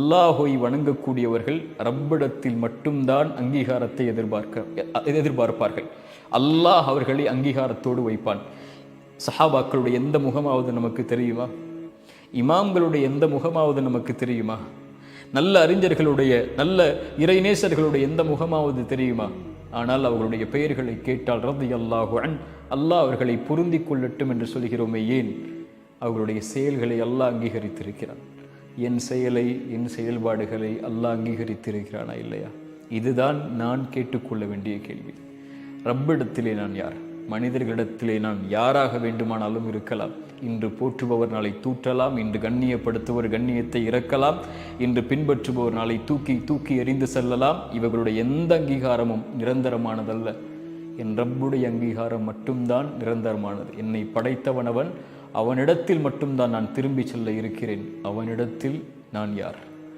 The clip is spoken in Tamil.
அல்லாஹை வணங்கக்கூடியவர்கள் ரப்பிடத்தில் மட்டும்தான் அங்கீகாரத்தை எதிர்பார்ப்பார்கள். அல்லாஹ் அவர்களை அங்கீகாரத்தோடு வைப்பான். சஹாபாக்களுடைய எந்த முகமாவது நமக்கு தெரியுமா? இமாம்களுடைய எந்த முகமாவது நமக்கு தெரியுமா? நல்ல அறிஞர்களுடைய, நல்ல இறைநேசர்களுடைய எந்த முகமாவது தெரியுமா? ஆனால் அவர்களுடைய பெயர்களை கேட்டால் ரலியல்லாஹு அன்ஹு, அல்லாஹ் அவர்களை பொருந்திக் கொள்ளட்டும் என்று சொல்கிறோமே, ஏன்? அவர்களுடைய செயல்களை அல்லாஹ் அங்கீகரித்திருக்கிறான். என் செயலை, என் செயல்பாடுகளை அல்லாஹ் அங்கீகரித்திருக்கிறானா இல்லையா? இதுதான் நான் கேட்டுக்கொள்ள வேண்டிய கேள்வி. ரப்பிடத்திலே நான் யார்? மனிதர்களிடத்திலே நான் யாராக வேண்டுமானாலும் இருக்கலாம். இன்று போற்றுபவர் நாளை தூற்றலாம், இன்று கண்ணியப்படுத்துவர் கண்ணியத்தை இறக்கலாம், இன்று பின்பற்றுபவர் நாளை தூக்கி எறிந்து செல்லலாம். இவர்களுடைய எந்த அங்கீகாரமும் நிரந்தரமானதல்ல. என் ரப்புடைய அங்கீகாரம் மட்டும்தான் நிரந்தரமானது. என்னை படைத்தவனவன், அவனிடத்தில் மட்டும்தான் நான் திரும்பி செல்ல இருக்கிறேன். அவனிடத்தில் நான் யார்?